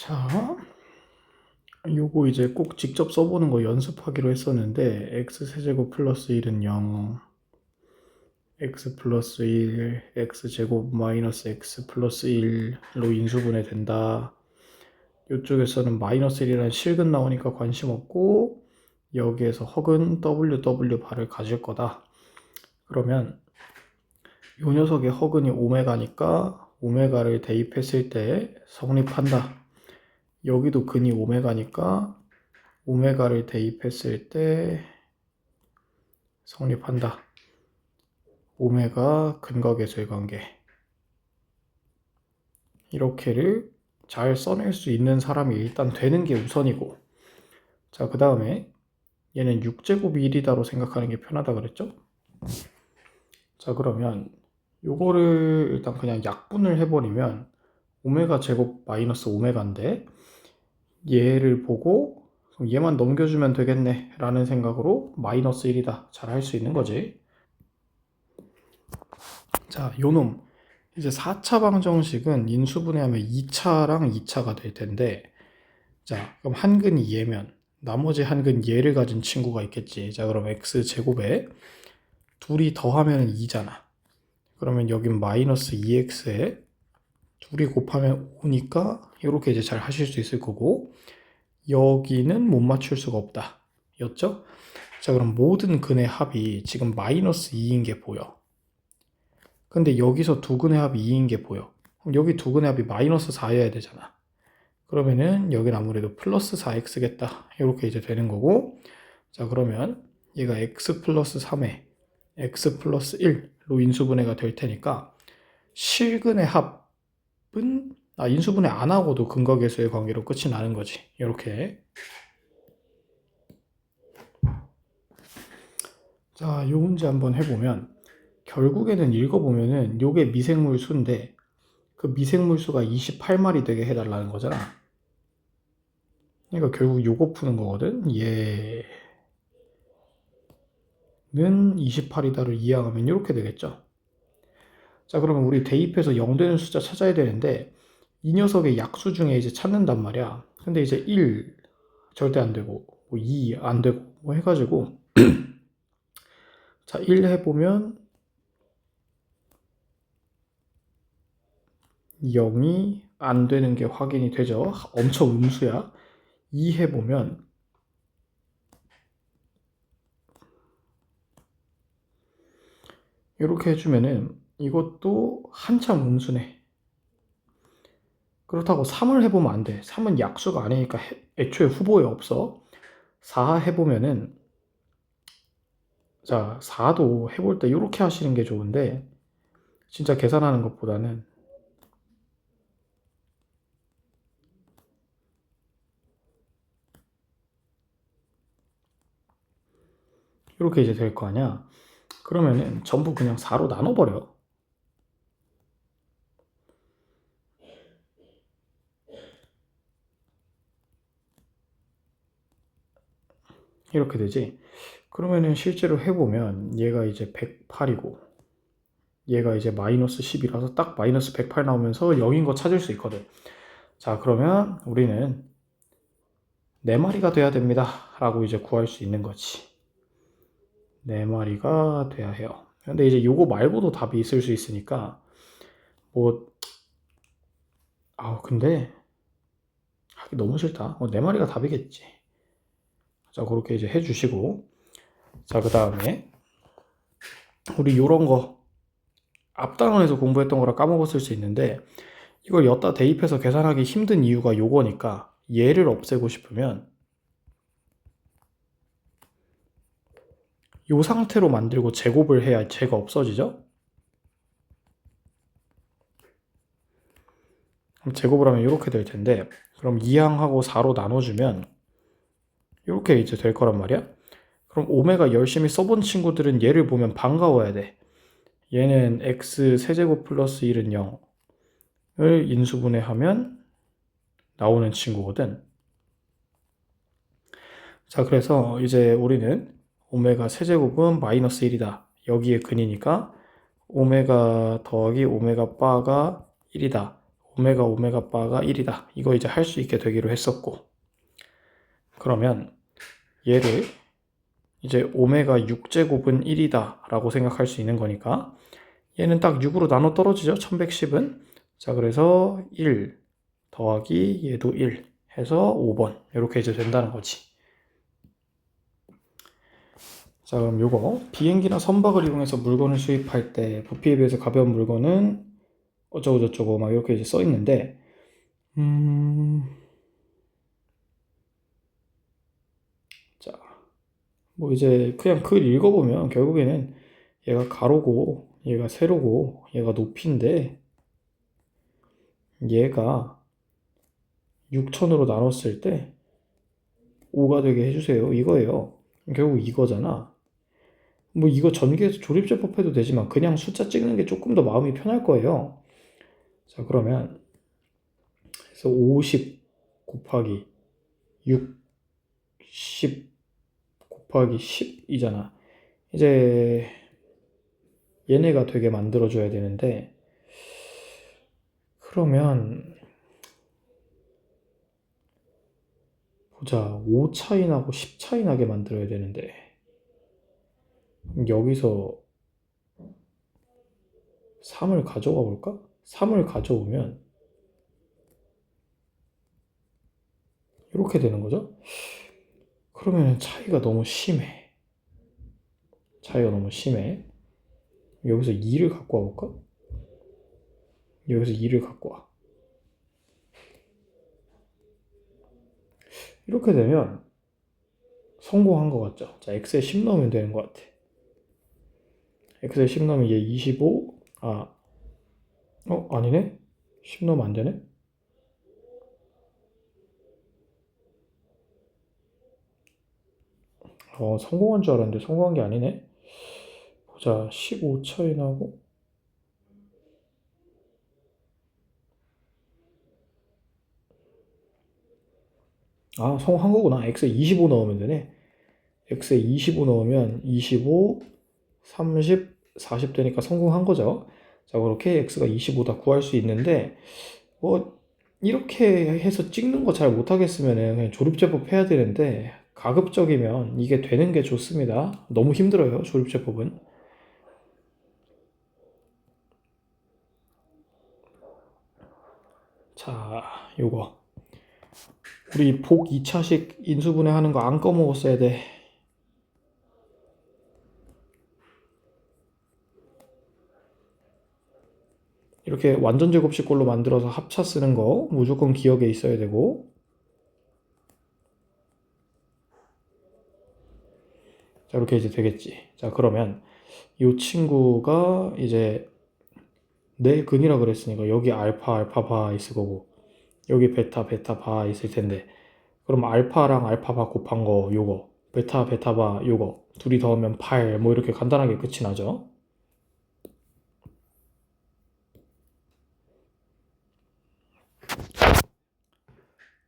자, 요거 이제 꼭 직접 써보는 거 연습하기로 했었는데 x세제곱 플러스 1은 0, x 플러스 1, x제곱 마이너스 x 플러스 1로 인수분해 된다. 이쪽에서는 마이너스 1이라는 실근 나오니까 관심 없고 여기에서 허근 w 바를 가질 거다. 그러면 요 녀석의 허근이 오메가니까 오메가를 대입했을 때 성립한다. 여기도 근이 오메가니까 오메가를 대입했을 때 성립한다. 오메가 근각계수의 관계. 이렇게를 잘 써낼 수 있는 사람이 일단 되는 게 우선이고, 자, 그 다음에 얘는 6제곱이 1이다로 생각하는 게 편하다 그랬죠? 자, 그러면 요거를 일단 그냥 약분을 해버리면 오메가 제곱 마이너스 오메가인데 얘를 보고 얘만 넘겨주면 되겠네 라는 생각으로 마이너스 1이다 잘 할 수 있는 거지. 자, 요놈 이제 4차 방정식은 인수분해하면 2차랑 2차가 될 텐데, 자, 그럼 한 근이 얘면 나머지 한 근 얘를 가진 친구가 있겠지. 자, 그럼 x제곱에 둘이 더하면 2잖아. 그러면 여긴 마이너스 2x에 둘이 곱하면 5니까 이렇게 이제 잘 하실 수 있을 거고, 여기는 못 맞출 수가 없다 였죠? 자, 그럼 모든 근의 합이 지금 마이너스 2인 게 보여. 근데 여기서 두 근의 합이 2인 게 보여. 그럼 여기 두 근의 합이 마이너스 4여야 되잖아. 그러면은 여긴 아무래도 플러스 4x겠다. 이렇게 이제 되는 거고, 자, 그러면 얘가 x 플러스 3에 x 플러스 1로 인수분해가 될 테니까 실근의 합은 인수분해 안 하고도 근각계수의 관계로 끝이 나는 거지. 이렇게. 자, 요 문제 한번 해보면 결국에는 읽어보면은 요게 미생물 수인데 그 미생물 수가 28마리 되게 해달라는 거잖아. 그러니까 결국 요거 푸는 거거든. 얘는 28이다를 이항하면 이렇게 되겠죠. 자, 그러면 우리 대입해서 0 되는 숫자 찾아야 되는데 이 녀석의 약수 중에 이제 찾는단 말이야. 근데 이제 1 절대 안 되고 뭐 2 안 되고 뭐 해가지고 자, 1 해보면 0이 안 되는 게 확인이 되죠. 엄청 음수야. 2 해보면 이렇게 해주면은 이것도 한참 음수네. 그렇다고 3을 해보면 안 돼. 3은 약수가 아니니까 애초에 후보에 없어. 4 해보면은, 자, 4도 해볼 때 이렇게 하시는 게 좋은데, 진짜 계산하는 것보다는 이렇게 이제 될 거 아니야. 그러면은 전부 그냥 4로 나눠버려. 이렇게 되지. 그러면은 실제로 해보면 얘가 이제 108이고 얘가 이제 마이너스 10이라서 딱 마이너스 108 나오면서 0인 거 찾을 수 있거든. 자, 그러면 우리는 4마리가 돼야 됩니다 라고 이제 구할 수 있는 거지. 4마리가 돼야 해요. 근데 이제 요거 말고도 답이 있을 수 있으니까 뭐 근데 하기 너무 싫다. 4마리가 답이겠지. 자, 그렇게 이제 해주시고, 자, 그 다음에 우리 요런 거 앞단원에서 공부했던 거라 까먹었을 수 있는데 이걸 여기다 대입해서 계산하기 힘든 이유가 요거니까 얘를 없애고 싶으면 요 상태로 만들고 제곱을 해야 쟤가 없어지죠? 그럼 제곱을 하면 이렇게 될 텐데, 그럼 2항하고 4로 나눠주면 이렇게 이제 될 거란 말이야. 그럼 오메가 열심히 써본 친구들은 얘를 보면 반가워야 돼. 얘는 x 세제곱 플러스 1은 0을 인수분해하면 나오는 친구거든. 자, 그래서 이제 우리는 오메가 세제곱은 마이너스 1이다. 여기에 근이니까 오메가 더하기 오메가 바가 1이다. 오메가 바가 1이다. 이거 이제 할 수 있게 되기로 했었고, 그러면 얘를 이제 오메가 6제곱은 1이다 라고 생각할 수 있는 거니까 얘는 딱 6으로 나눠 떨어지죠. 1110은. 자, 그래서 1 더하기 얘도 1 해서 5번 이렇게 이제 된다는 거지. 자, 그럼 요거 비행기나 선박을 이용해서 물건을 수입할 때 부피에 비해서 가벼운 물건은 어쩌고 저쩌고 막 이렇게 이제 써 있는데 자, 뭐 이제 그냥 글 읽어보면 결국에는 얘가 가로고 얘가 세로고 얘가 높이인데 얘가 6천으로 나눴을 때 5가 되게 해주세요 이거예요. 결국 이거잖아. 뭐 이거 전개해서 조립제법 해도 되지만 그냥 숫자 찍는 게 조금 더 마음이 편할 거예요. 자, 그러면 그래서 50 곱하기 60 곱하기 10이잖아. 이제 얘네가 되게 만들어줘야 되는데 그러면 보자. 5 차이 나고 10 차이 나게 만들어야 되는데 여기서 3을 가져가 볼까? 3을 가져오면 이렇게 되는 거죠. 그러면 차이가 너무 심해. 차이가 너무 심해. 여기서 2를 갖고 와볼까? 여기서 2를 갖고 와. 이렇게 되면 성공한 것 같죠? 자, x에 10 넣으면 되는 것 같아. x에 10 넣으면 얘 25, 아니네? 10 넣으면 안 되네? 성공한 줄 알았는데 성공한 게 아니네? 보자, 15 차이 나고, 성공한 거구나. x에 25 넣으면 되네. x에 25 넣으면 25, 30, 40 되니까 성공한 거죠. 자, 그렇게 x가 25다 구할 수 있는데, 뭐, 이렇게 해서 찍는 거 잘 못하겠으면 그냥 조립제법 해야 되는데, 가급적이면 이게 되는 게 좋습니다. 너무 힘들어요, 조립제법은. 자, 요거. 우리 복 2차식 인수분해 하는 거 안 꺼먹었어야 돼. 이렇게 완전 제곱식꼴로 만들어서 합차 쓰는 거 무조건 기억에 있어야 되고, 자, 이렇게 이제 되겠지. 자, 그러면 이 친구가 이제 내 근이라 그랬으니까 여기 알파 바 있을 거고 여기 베타 바 있을 텐데, 그럼 알파랑 알파 바 곱한 거 요거, 베타 바 요거 둘이 더하면 8, 뭐 이렇게 간단하게 끝이 나죠.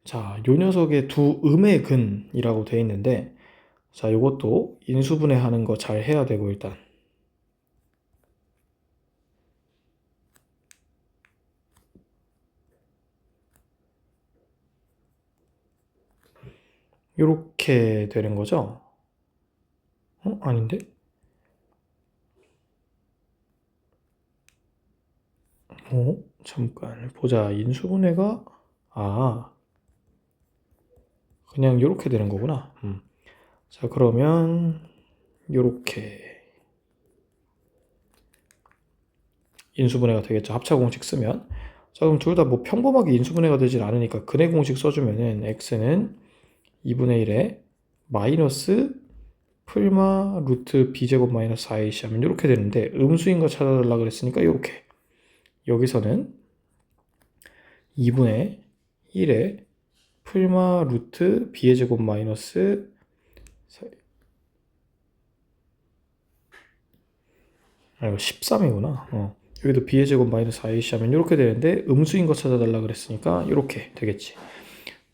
자, 요 녀석의 두 음의 근이라고 돼 있는데, 자, 요것도 인수분해 하는 거 잘 해야 되고, 일단 요렇게 되는 거죠. 아닌데? 잠깐 보자. 인수분해가 그냥 요렇게 되는 거구나. 자, 그러면 요렇게 인수분해가 되겠죠. 합차 공식 쓰면. 자, 그럼 둘 다 뭐 평범하게 인수분해가 되질 않으니까 근의 공식 써주면은 x는 2분의 1에 마이너스 풀마 루트 b제곱 마이너스 4ac 하면 이렇게 되는데, 음수인 거 찾아달라 그랬으니까 이렇게 여기서는 2분의 1에 풀마 루트 b의 제곱 마이너스 4, 13이구나. 여기도 b의 제곱 마이너스 4ac 하면 이렇게 되는데, 음수인 거 찾아달라 그랬으니까 이렇게 되겠지.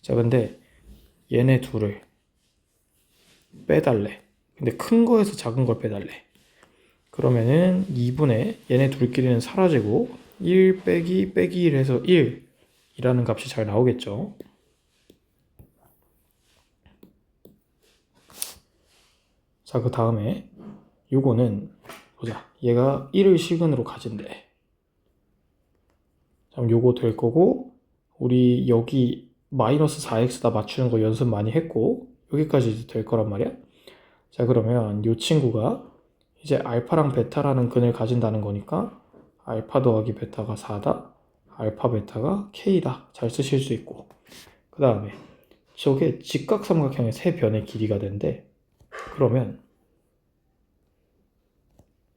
자, 근데 얘네 둘을 빼달래. 근데 큰 거에서 작은 걸 빼달래. 그러면은 2분의 얘네 둘끼리는 사라지고 1 빼기 1 해서 1 이라는 값이 잘 나오겠죠. 자, 그 다음에 요거는 보자. 얘가 1을 시근으로 가진대. 그럼 요거 될 거고, 우리 여기 마이너스 4x다 맞추는 거 연습 많이 했고, 여기까지 될 거란 말이야. 자, 그러면 요 친구가 이제 알파랑 베타라는 근을 가진다는 거니까 알파 더하기 베타가 4다. 알파 베타가 k다. 잘 쓰실 수 있고. 그 다음에 저게 직각삼각형의 세 변의 길이가 된대. 그러면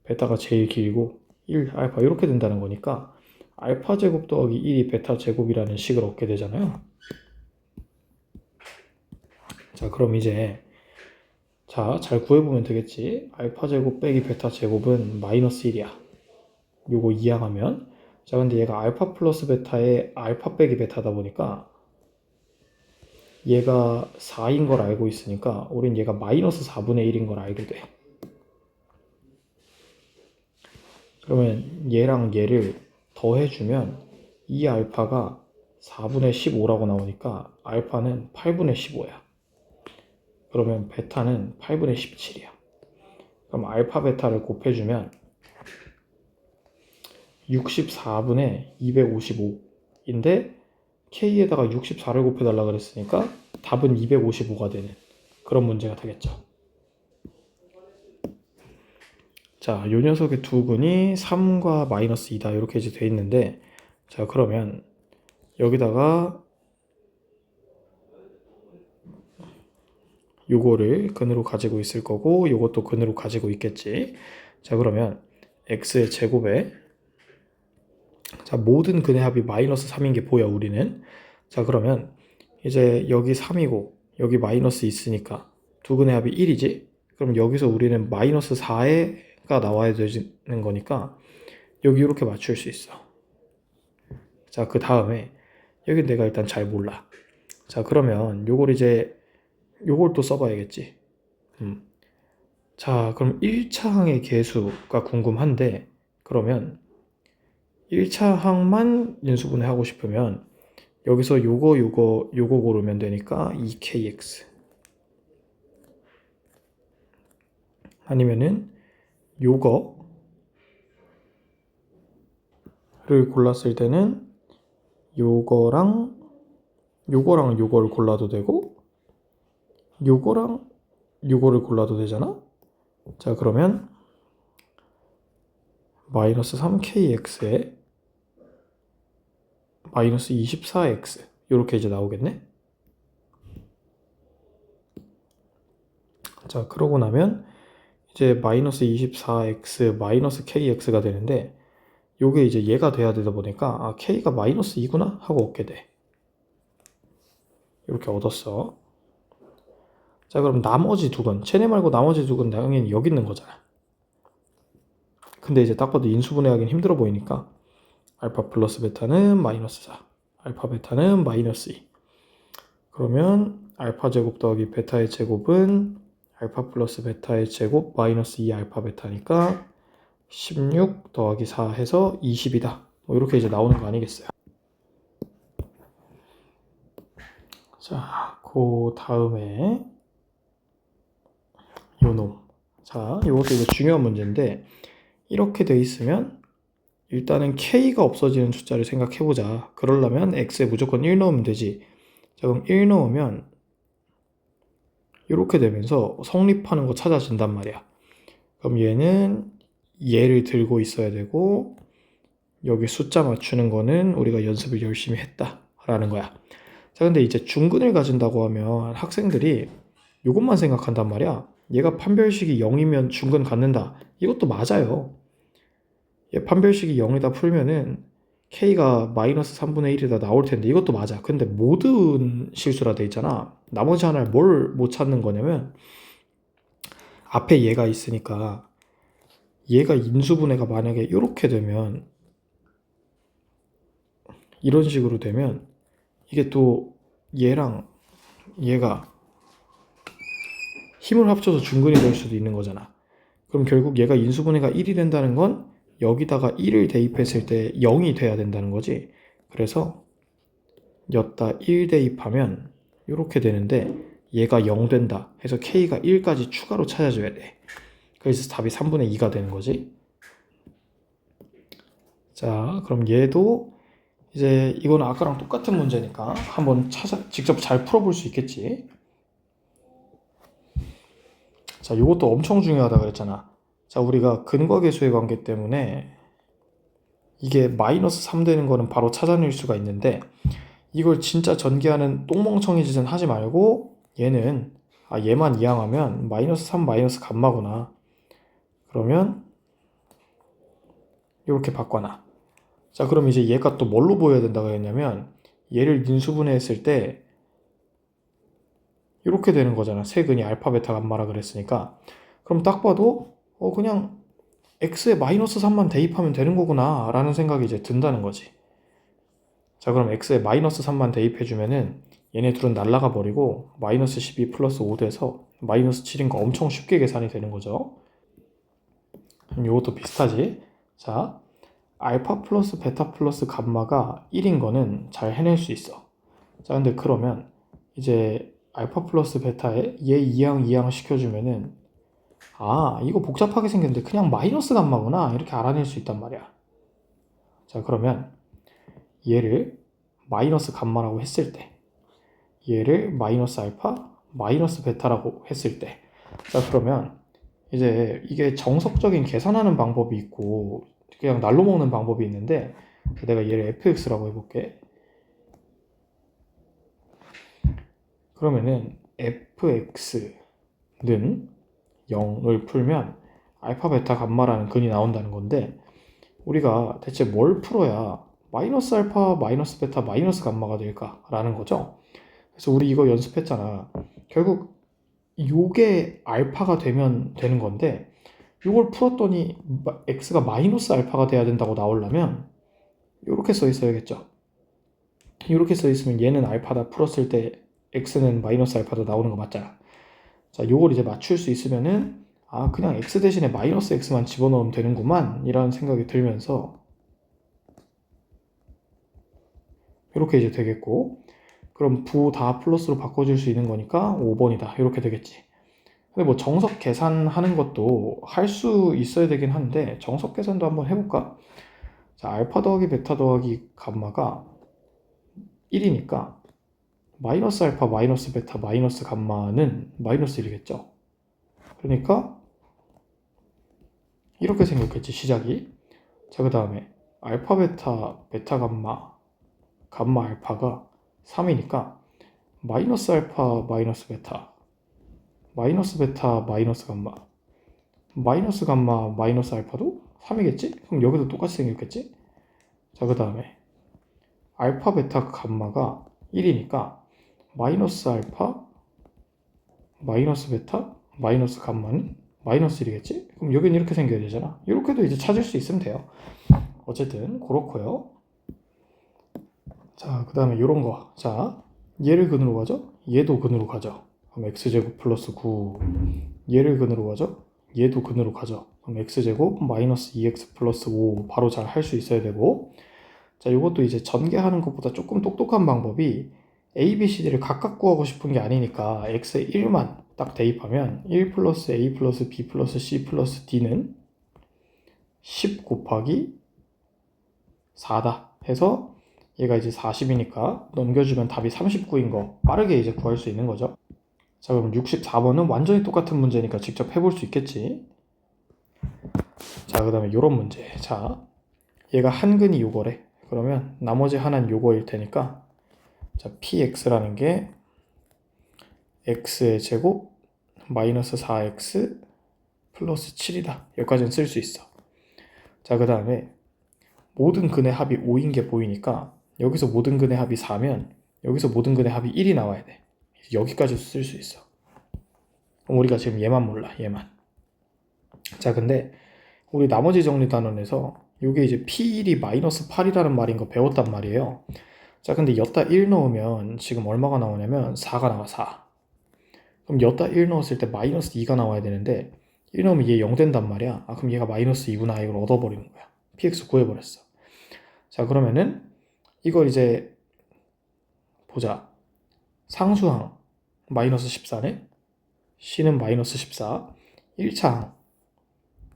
베타가 제일 길고 1 알파 이렇게 된다는 거니까 알파 제곱 더하기 1이 베타 제곱이라는 식을 얻게 되잖아요. 자, 그럼 이제 잘 구해보면 되겠지. 알파 제곱 빼기 베타 제곱은 마이너스 1이야. 요거 이항하면. 자, 근데 얘가 알파 플러스 베타의 알파 빼기 베타다 보니까 얘가 4인 걸 알고 있으니까 우린 얘가 마이너스 4분의 1인 걸 알게 돼. 그러면 얘랑 얘를 더해주면 이 알파가 4분의 15라고 나오니까 알파는 8분의 15야. 그러면 베타는 8분의 17이야. 그럼 알파 베타를 곱해주면 64분의 255인데 K에다가 64를 곱해달라 그랬으니까 답은 255가 되는 그런 문제가 되겠죠. 자, 요 녀석의 두 근이 3과 마이너스 2다 이렇게 이제 돼 있는데, 자, 그러면 여기다가 요거를 근으로 가지고 있을 거고 요것도 근으로 가지고 있겠지. 자, 그러면 x의 제곱에 자, 모든 근의 합이 마이너스 3인 게 보여 우리는. 자, 그러면 이제 여기 3이고 여기 마이너스 있으니까 두 근의 합이 1이지. 그럼 여기서 우리는 마이너스 4가 나와야 되는 거니까 여기 이렇게 맞출 수 있어. 자, 그 다음에 여기 내가 일단 잘 몰라. 자, 그러면 요걸 또 써봐야겠지. 자, 그럼 1차 항의 계수가 궁금한데, 그러면 1차 항만 인수분해 하고 싶으면 여기서 요거 고르면 되니까 2kx 아니면은 요거를 골랐을 때는 요거랑 요거를 골라도 되고 요거랑 요거를 골라도 되잖아. 자, 그러면 마이너스 3kx에 마이너스 24x 이렇게 이제 나오겠네. 자, 그러고 나면 이제 마이너스 24x 마이너스 kx가 되는데 요게 이제 얘가 돼야 되다 보니까 k가 마이너스 2구나 하고 얻게 돼. 이렇게 얻었어. 자, 그럼 나머지 두 건, 쟤네 말고 나머지 두 건 당연히 여기 있는 거잖아. 근데 이제 딱 봐도 인수분해하기는 힘들어 보이니까 알파 플러스 베타는 마이너스 4, 알파 베타는 마이너스 2. 그러면 알파 제곱 더하기 베타의 제곱은 알파 플러스 베타의 제곱 마이너스 2 알파 베타니까 16 더하기 4 해서 20이다. 뭐 이렇게 이제 나오는 거 아니겠어요? 자, 그 다음에 요놈. 자, 이것도 이제 중요한 문제인데 이렇게 돼 있으면 일단은 k가 없어지는 숫자를 생각해보자. 그러려면 x에 무조건 1 넣으면 되지. 자, 그럼 1 넣으면 이렇게 되면서 성립하는 거 찾아진단 말이야. 그럼 얘는 얘를 들고 있어야 되고 여기 숫자 맞추는 거는 우리가 연습을 열심히 했다라는 거야. 자, 근데 이제 중근을 가진다고 하면 학생들이 이것만 생각한단 말이야. 얘가 판별식이 0이면 중근 갖는다. 이것도 맞아요. 얘 판별식이 0이다 풀면은 k가 마이너스 3분의 1이다 나올 텐데 이것도 맞아. 근데 모든 실수라 돼 있잖아. 나머지 하나를 뭘 못 찾는 거냐면 앞에 얘가 있으니까 얘가 인수분해가 만약에 이렇게 되면 이런 식으로 되면 이게 또 얘랑 얘가 힘을 합쳐서 중근이 될 수도 있는 거잖아. 그럼 결국 얘가 인수분해가 1이 된다는 건 여기다가 1을 대입했을 때 0이 돼야 된다는 거지. 그래서 여기다 1 대입하면 이렇게 되는데 얘가 0 된다 해서 K가 1까지 추가로 찾아줘야 돼. 그래서 답이 3분의 2가 되는 거지. 자, 그럼 얘도 이제 이거는 아까랑 똑같은 문제니까 한번 직접 잘 풀어볼 수 있겠지. 자, 이것도 엄청 중요하다 그랬잖아. 자, 우리가 근과계수의 관계 때문에 이게 마이너스 3 되는 거는 바로 찾아낼 수가 있는데 이걸 진짜 전개하는 똥멍청이 짓은 하지 말고 얘만 이항하면 마이너스 3 마이너스 감마구나. 그러면 이렇게 바꿔놔. 자, 그럼 이제 얘가 또 뭘로 보여야 된다고 했냐면 얘를 인수분해했을 때 이렇게 되는 거잖아. 세근이 알파 베타 감마라 그랬으니까. 그럼 딱 봐도 그냥 x에 마이너스 3만 대입하면 되는 거구나 라는 생각이 이제 든다는 거지. 자, 그럼 x에 마이너스 3만 대입해주면은 얘네 둘은 날라가 버리고 마이너스 12 플러스 5 돼서 마이너스 7인 거 엄청 쉽게 계산이 되는 거죠. 이것도 비슷하지. 자, 알파 플러스 베타 플러스 감마가 1인 거는 잘 해낼 수 있어. 자, 근데 그러면 이제 알파 플러스 베타에 얘 이항 시켜주면은 이거 복잡하게 생겼는데 그냥 마이너스 감마구나 이렇게 알아낼 수 있단 말이야. 자, 그러면 얘를 마이너스 감마라고 했을 때 얘를 마이너스 알파 마이너스 베타라고 했을 때 자, 그러면 이제 이게 정석적인 계산하는 방법이 있고 그냥 날로 먹는 방법이 있는데 내가 얘를 fx라고 해볼게. 그러면은 fx는 0을 풀면 알파 베타 감마라는 근이 나온다는 건데 우리가 대체 뭘 풀어야 마이너스 알파 마이너스 베타 마이너스 감마가 될까 라는 거죠. 그래서 우리 이거 연습했잖아. 결국 요게 알파가 되면 되는 건데 이걸 풀었더니 x가 마이너스 알파가 돼야 된다고 나오려면 이렇게 써 있어야겠죠. 이렇게 써 있으면 얘는 알파다 풀었을 때 x는 마이너스 알파다 나오는 거 맞잖아. 자, 요걸 이제 맞출 수 있으면은 그냥 x 대신에 마이너스 x만 집어넣으면 되는구만 이라는 생각이 들면서 이렇게 이제 되겠고 그럼 부 다 플러스로 바꿔줄 수 있는 거니까 5번이다 이렇게 되겠지. 근데 뭐 정석 계산하는 것도 할 수 있어야 되긴 한데 정석 계산도 한번 해볼까? 자, 알파 더하기 베타 더하기 감마가 1이니까 마이너스 알파 마이너스 베타 마이너스 감마는 마이너스 1이겠죠. 그러니까 이렇게 생겼겠지 시작이. 자, 그 다음에 알파 베타 베타 감마 감마 알파가 3이니까 마이너스 알파 마이너스 베타 마이너스 베타 마이너스 감마 마이너스 감마 마이너스 알파도 3이겠지? 그럼 여기도 똑같이 생겼겠지? 자, 그 다음에 알파 베타 감마가 1이니까 마이너스 알파 마이너스 베타 마이너스 감마는 마이너스 1이겠지? 그럼 여기는 이렇게 생겨야 되잖아. 이렇게도 이제 찾을 수 있으면 돼요. 어쨌든 그렇고요. 자, 그 다음에 이런 거. 자, 얘를 근으로 가죠? 얘도 근으로 가죠. 그럼 x제곱 플러스 9 얘를 근으로 가죠? 얘도 근으로 가죠. 그럼 x제곱 마이너스 2x 플러스 5 바로 잘 할 수 있어야 되고 자, 이것도 이제 전개하는 것보다 조금 똑똑한 방법이 a, b, c, d를 각각 구하고 싶은 게 아니니까 x에 1만 딱 대입하면 1 플러스 a 플러스 b 플러스 c 플러스 d는 10 곱하기 4다 해서 얘가 이제 40이니까 넘겨주면 답이 39인 거 빠르게 이제 구할 수 있는 거죠. 자, 그럼 64번은 완전히 똑같은 문제니까 직접 해볼 수 있겠지. 자, 그 다음에 이런 문제. 자, 얘가 한 근이 요거래. 그러면 나머지 하나는 요거일 테니까 자, px라는 게 x의 제곱 마이너스 4x 플러스 7이다. 여기까지는 쓸 수 있어. 자, 그 다음에 모든 근의 합이 5인 게 보이니까 여기서 모든 근의 합이 4면 여기서 모든 근의 합이 1이 나와야 돼. 여기까지도 쓸 수 있어. 그럼 우리가 지금 얘만 몰라. 얘만. 자, 근데 우리 나머지 정리 단원에서 이게 이제 P1이 마이너스 8이라는 말인 거 배웠단 말이에요. 자, 근데 여기다 1 넣으면 지금 얼마가 나오냐면 4가 나와. 4. 그럼 여기다 1 넣었을 때 마이너스 2가 나와야 되는데 1 넣으면 얘 0 된단 말이야. 그럼 얘가 마이너스 2구나. 이걸 얻어버리는 거야. px 구해버렸어. 자, 그러면은 이걸 이제 보자. 상수항 마이너스 14네. C는 마이너스 14. 1차항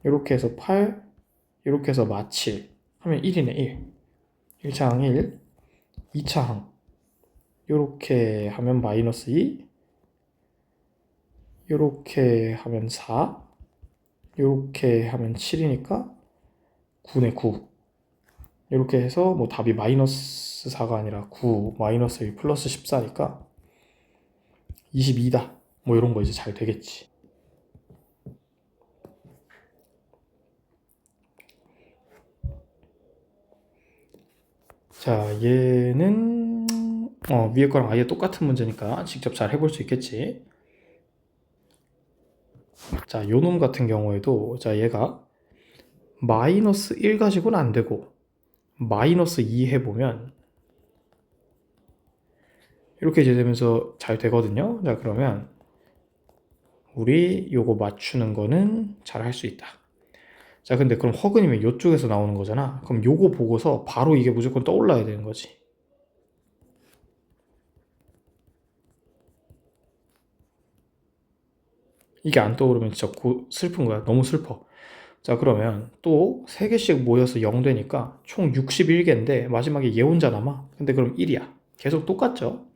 이렇게 해서 8, 이렇게 해서 마7 하면 1이네. 1. 1차항 1. 2차항 이렇게 하면 마이너스 2, 이렇게 하면 4, 이렇게 하면 7이니까 9네. 9. 이렇게 해서 뭐 답이 마이너스 4가 아니라 9 마이너스 1 플러스 14니까 22다. 뭐 이런 거 이제 잘 되겠지. 자, 얘는 위에 거랑 아예 똑같은 문제니까 직접 잘 해볼 수 있겠지. 자, 요놈 같은 경우에도 자, 얘가 마이너스 1 가지고는 안 되고 마이너스 2 해보면 이렇게 이제 되면서 잘 되거든요. 자, 그러면 우리 요거 맞추는 거는 잘 할 수 있다. 자, 근데 그럼 허근이면 요쪽에서 나오는 거잖아. 그럼 요거 보고서 바로 이게 무조건 떠올라야 되는 거지. 이게 안 떠오르면 진짜 슬픈 거야. 너무 슬퍼. 자, 그러면 또 3개씩 모여서 0 되니까 총 61개인데 마지막에 얘 혼자 남아. 근데 그럼 1이야. 계속 똑같죠?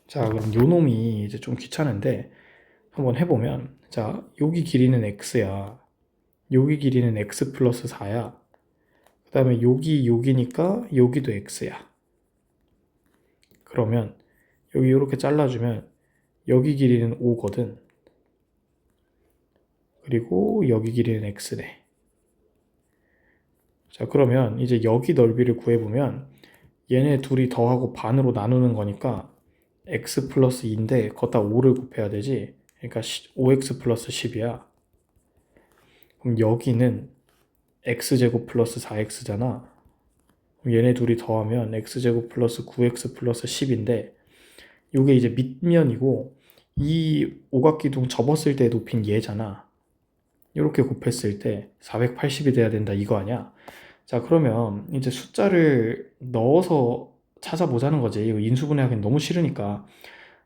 자, 그럼 요 놈이 이제 좀 귀찮은데 한번 해보면, 자, 여기 길이는 x야. 여기 길이는 x 플러스 4야. 그 다음에 여기니까 여기도 x야. 그러면 여기 이렇게 잘라주면 여기 길이는 5거든. 그리고 여기 길이는 x네. 자, 그러면 이제 여기 넓이를 구해보면 얘네 둘이 더하고 반으로 나누는 거니까 x 플러스 2인데 걷다 5를 곱해야 되지. 그러니까 5x 플러스 10이야. 그럼 여기는 x제곱 플러스 4x잖아. 얘네 둘이 더하면 x제곱 플러스 9x 플러스 10인데 이게 이제 밑면이고 이 오각기둥 접었을 때 높인 얘잖아. 이렇게 곱했을 때 480이 돼야 된다 이거 아니야? 자, 그러면 이제 숫자를 넣어서 찾아보자는 거지. 이거 인수분해하기는 너무 싫으니까.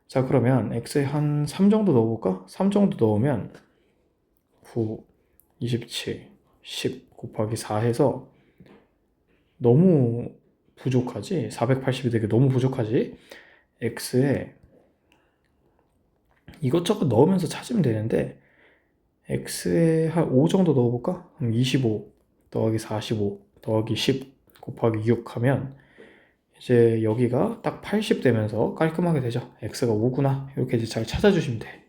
자, 그러면 x에 한 3 정도 넣어볼까? 3 정도 넣으면 9, 27, 10 곱하기 4 해서 너무 부족하지? 480이 되게 너무 부족하지? x에 이것저것 넣으면서 찾으면 되는데 x에 한 5 정도 넣어볼까? 그럼 25 더하기 45 더하기 10 곱하기 6 하면 이제 여기가 딱 80 되면서 깔끔하게 되죠. x가 5구나. 이렇게 이제 잘 찾아주시면 돼.